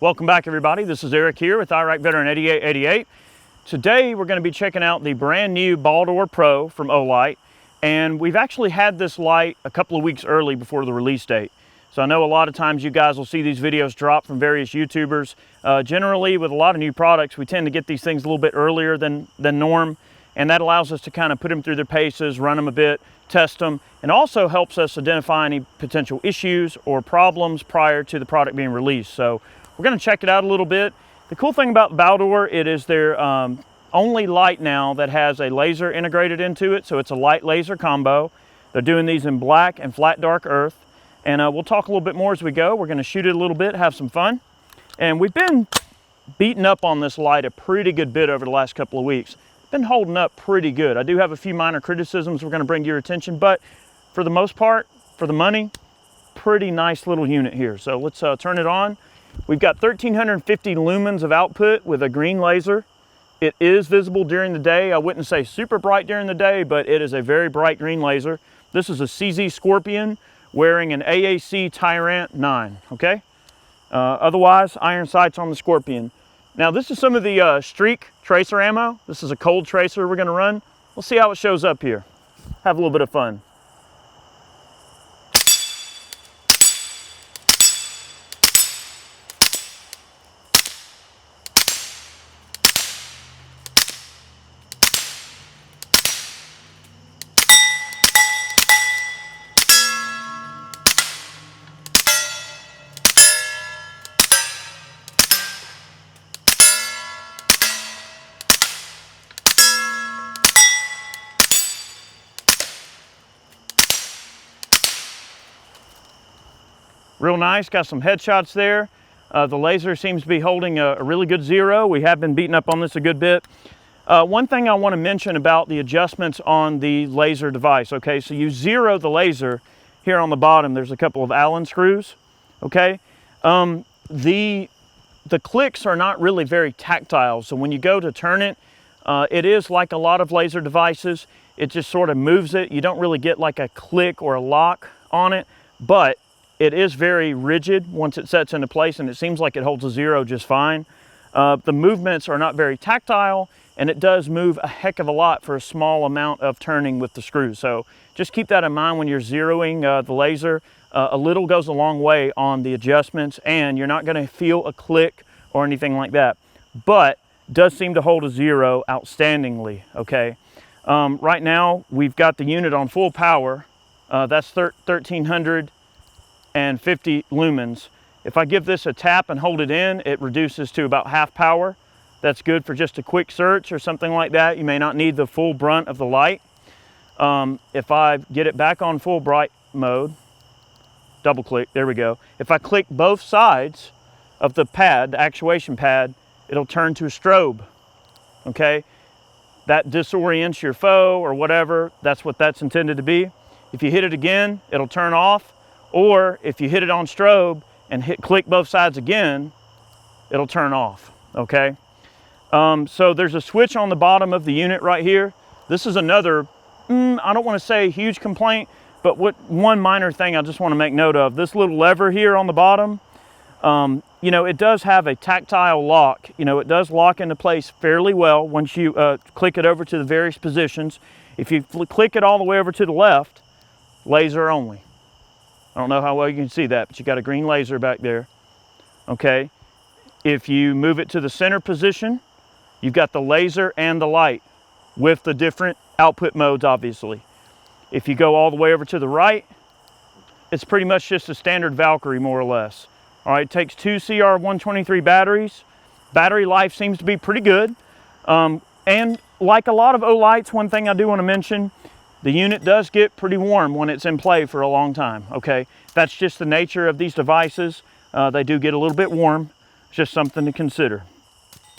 Welcome back, everybody. This is Eric here with Olight Veteran 8888. Today we're going to be checking out the brand new Baldor Pro from Olight, and we've actually had this light a couple of weeks early before the release date. So I know a lot of times you guys will see these videos drop from various YouTubers. Generally, with a lot of new products, we tend to get these things a little bit earlier than norm, and that allows us to kind of put them through their paces, run them a bit, test them, and also helps us identify any potential issues or problems prior to the product being released. So we're going to check it out a little bit. The cool thing about Baldor, it is their only light now that has a laser integrated into it, so it's a light laser combo. They're doing these in black and flat dark earth, and we'll talk a little bit more as we go. We're going to shoot it a little bit, have some fun, and we've been beating up on this light a pretty good bit over the last couple of weeks. Been holding up pretty good. I do have a few minor criticisms we're going to bring to your attention, but for the most part, for the money, pretty nice little unit here. So let's turn it on. We've got 1350 lumens of output with a green laser. It is visible during the day. I wouldn't say super bright during the day, but it is a very bright green laser. This is a CZ Scorpion wearing an AAC Tyrant 9, okay? Otherwise, iron sights on the Scorpion. Now this is some of the streak tracer ammo. This is a cold tracer we're gonna run. We'll see how it shows up here. Have a little bit of fun. Real nice, got some headshots there. The laser seems to be holding a really good zero. We have been beating up on this a good bit. One thing I want to mention about the adjustments on the laser device, okay? So you zero the laser here on the bottom. There's a couple of Allen screws, okay? The clicks are not really very tactile. So when you go to turn it, it is like a lot of laser devices. It just sort of moves it. You don't really get like a click or a lock on it, but it is very rigid once it sets into place, and it seems like it holds a zero just fine. The movements are not very tactile, and it does move a heck of a lot for a small amount of turning with the screws. So just keep that in mind when you're zeroing the laser. A little goes a long way on the adjustments, and you're not gonna feel a click or anything like that. But does seem to hold a zero outstandingly, okay? Right now, we've got the unit on full power. That's 1350 lumens. If I give this a tap and hold it in, it reduces to about half power. That's good for just a quick search or something like that. You may not need the full brunt of the light. If I get it back on full bright mode, double click, there we go. If I click both sides of the pad, the actuation pad, it'll turn to a strobe, okay? That disorients your foe or whatever. That's what that's intended to be. If you hit it again, it'll turn off. Or if you hit it on strobe and click both sides again, it'll turn off, okay? So there's a switch on the bottom of the unit right here. This is another, I don't want to say huge complaint, but one minor thing I just want to make note of. This little lever here on the bottom, you know, it does have a tactile lock. You know, it does lock into place fairly well once you click it over to the various positions. If you click it all the way over to the left, laser only. I don't know how well you can see that, but you got a green laser back there, okay? If you move it to the center position, you've got the laser and the light with the different output modes, obviously. If you go all the way over to the right, it's pretty much just a standard Valkyrie, more or less. All right, it takes two CR123 batteries. Battery life seems to be pretty good. And like a lot of Olights, one thing I do want to mention, the unit does get pretty warm when it's in play for a long time, okay? That's just the nature of these devices. They do get a little bit warm. It's just something to consider.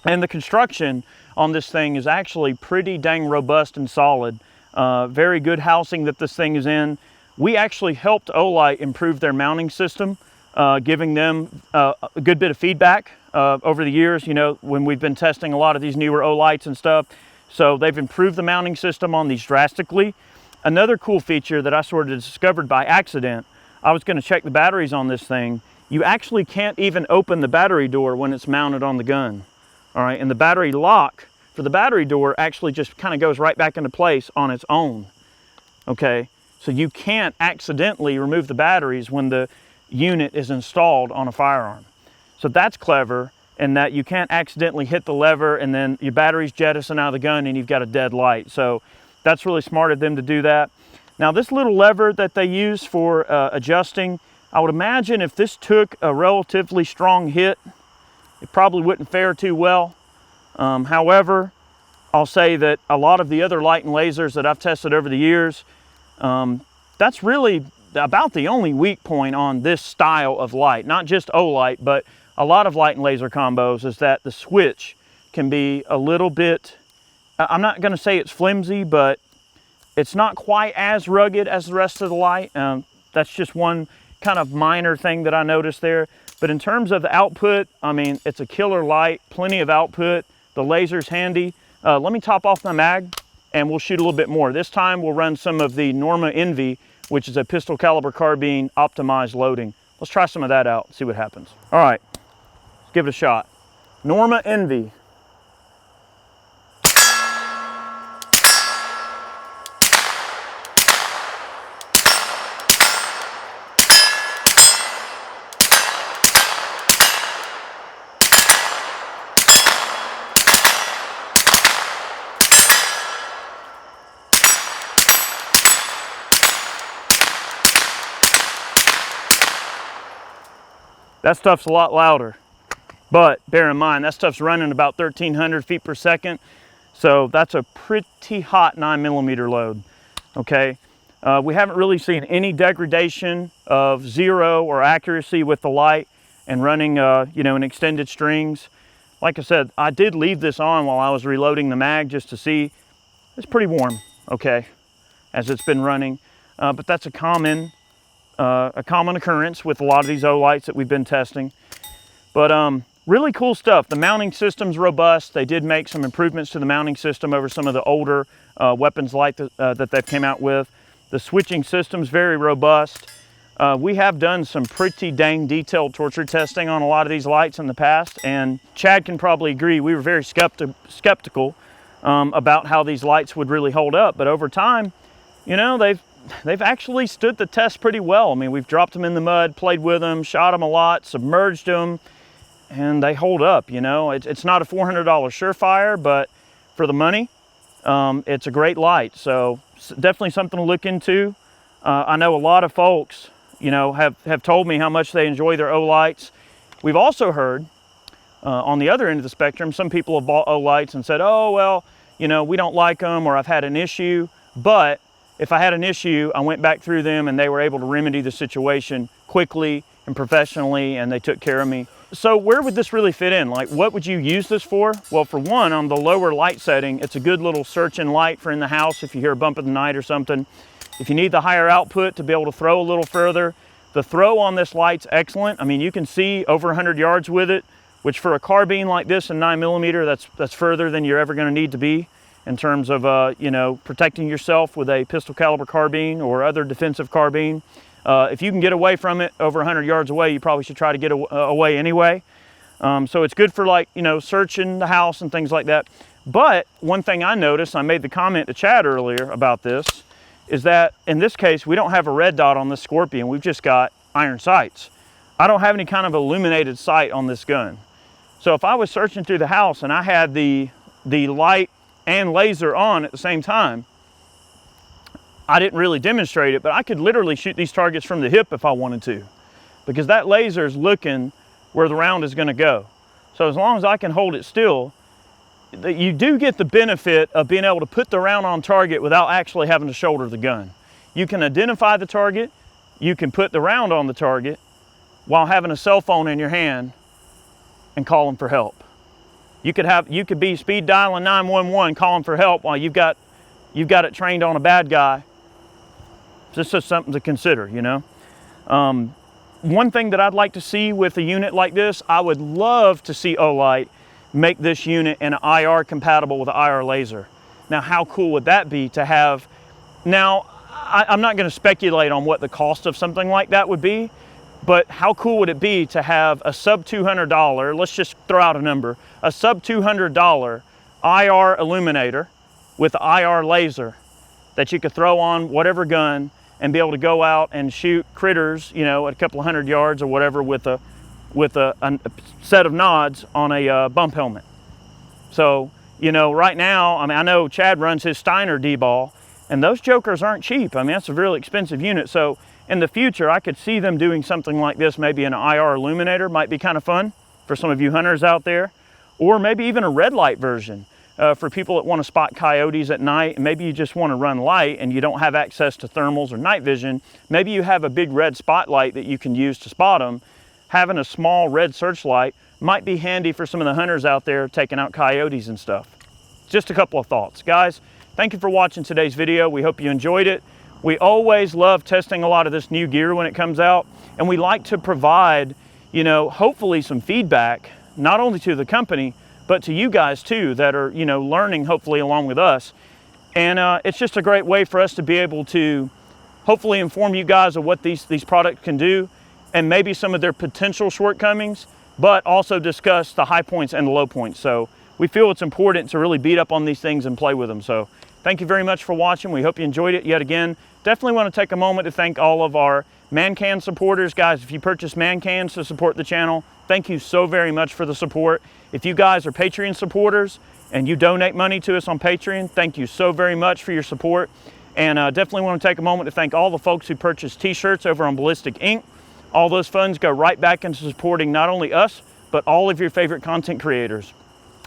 And the construction on this thing is actually pretty dang robust and solid. Very good housing that this thing is in. We actually helped Olight improve their mounting system, giving them a good bit of feedback over the years, you know, when we've been testing a lot of these newer Olights and stuff. So they've improved the mounting system on these drastically. Another cool feature that I sort of discovered by accident, I was going to check the batteries on this thing, you actually can't even open the battery door when it's mounted on the gun. All right, and the battery lock for the battery door actually just kind of goes right back into place on its own. Okay, so you can't accidentally remove the batteries when the unit is installed on a firearm. So that's clever, in that you can't accidentally hit the lever and then your batteries jettison out of the gun and you've got a dead light. So that's really smart of them to do that. Now this little lever that they use for adjusting, I would imagine if this took a relatively strong hit, it probably wouldn't fare too well. However, I'll say that a lot of the other light and lasers that I've tested over the years, that's really about the only weak point on this style of light. Not just Olight, but a lot of light and laser combos, is that the switch can be a little bit, I'm not going to say it's flimsy, but it's not quite as rugged as the rest of the light. That's just one kind of minor thing that I noticed there. But in terms of the output, I mean, it's a killer light, plenty of output. The laser's handy. Let me top off my mag and we'll shoot a little bit more. This time we'll run some of the Norma Envy, which is a pistol caliber carbine optimized loading. Let's try some of that out and see what happens. All right, let's give it a shot. Norma Envy. That stuff's a lot louder, but bear in mind that stuff's running about 1,300 feet per second, so that's a pretty hot 9mm load. Okay, we haven't really seen any degradation of zero or accuracy with the light and running, you know, in extended strings. Like I said, I did leave this on while I was reloading the mag just to see. It's pretty warm, okay, as it's been running, but that's a common occurrence with a lot of these Olights that we've been testing. But really cool stuff. The mounting system's robust. They did make some improvements to the mounting system over some of the older weapons light that they've came out with. The switching system's very robust. We have done some pretty dang detailed torture testing on a lot of these lights in the past, and Chad can probably agree, we were very skeptical about how these lights would really hold up. But over time, you know, they've actually stood the test pretty well. I mean, we've dropped them in the mud, played with them, shot them a lot, submerged them, and they hold up, you know. It's not a $400 Surefire, but for the money, it's a great light. So definitely something to look into. I know a lot of folks, you know, have told me how much they enjoy their Olights. We've also heard, on the other end of the spectrum, some people have bought Olights and said, oh, well, you know, we don't like them, or I've had an issue, but if I had an issue, I went back through them and they were able to remedy the situation quickly and professionally, and they took care of me. So where would this really fit in? Like, what would you use this for? Well, for one, on the lower light setting, it's a good little searching light for in the house if you hear a bump in the night or something. If you need the higher output to be able to throw a little further, the throw on this light's excellent. I mean, you can see over 100 yards with it, which for a carbine like this in 9mm, that's further than you're ever gonna need to be in terms of, you know, protecting yourself with a pistol caliber carbine or other defensive carbine. If you can get away from it over 100 yards away, you probably should try to get away anyway. So it's good for, like, you know, searching the house and things like that. But one thing I noticed, I made the comment to Chad earlier about this, is that in this case, we don't have a red dot on this Scorpion. We've just got iron sights. I don't have any kind of illuminated sight on this gun. So if I was searching through the house and I had the light and laser on at the same time, I didn't really demonstrate it, but I could literally shoot these targets from the hip if I wanted to, because that laser is looking where the round is going to go. So as long as I can hold it still, you do get the benefit of being able to put the round on target without actually having to shoulder the gun. You can identify the target, you can put the round on the target while having a cell phone in your hand and calling for help. You could be speed dialing 911 calling for help while you've got it trained on a bad guy. This is something to consider, you know. One thing that I'd like to see with a unit like this, I would love to see Olight make this unit an IR compatible with an IR laser. Now, how cool would that be to have? Now, I'm not going to speculate on what the cost of something like that would be, But how cool would it be to have a sub $200, let's just throw out a number, a sub $200 IR illuminator with an IR laser that you could throw on whatever gun and be able to go out and shoot critters, you know, at a couple of 100 yards or whatever with a set of nods on a bump helmet. So, you know, right now, I mean, I know Chad runs his Steiner D-ball, and those jokers aren't cheap. I mean, that's a really expensive unit. So in the future, I could see them doing something like this. Maybe an IR illuminator might be kind of fun for some of you hunters out there, or maybe even a red light version for people that want to spot coyotes at night. And maybe you just want to run light and you don't have access to thermals or night vision. Maybe you have a big red spotlight that you can use to spot them. Having a small red searchlight might be handy for some of the hunters out there taking out coyotes and stuff. Just a couple of thoughts. Guys, thank you for watching today's video. We hope you enjoyed it. We always love testing a lot of this new gear when it comes out, and we like to provide, you know, hopefully some feedback, not only to the company, but to you guys too, that are, you know, learning hopefully along with us. And it's just a great way for us to be able to hopefully inform you guys of what these products can do, and maybe some of their potential shortcomings, but also discuss the high points and the low points. So we feel it's important to really beat up on these things and play with them. So thank you very much for watching. We hope you enjoyed it yet again. Definitely want to take a moment to thank all of our man can supporters. Guys, if you purchase man cans to support the channel, thank you so very much for the support. If you guys are Patreon supporters and you donate money to us on Patreon, thank you so very much for your support. And definitely want to take a moment to thank all the folks who purchased t-shirts over on Ballistic Inc. All those funds go right back into supporting not only us, but all of your favorite content creators.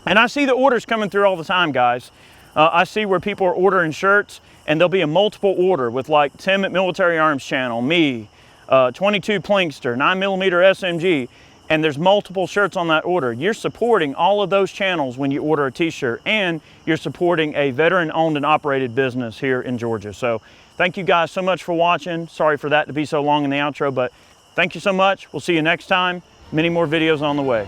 And I see the orders coming through all the time, guys. I see where people are ordering shirts, and there'll be a multiple order with like Tim at Military Arms Channel, me, 22 Plinkster, 9mm SMG, and there's multiple shirts on that order. You're supporting all of those channels when you order a t-shirt, and you're supporting a veteran-owned and operated business here in Georgia. So thank you guys so much for watching. Sorry for that to be so long in the outro, but thank you so much. We'll see you next time. Many more videos on the way.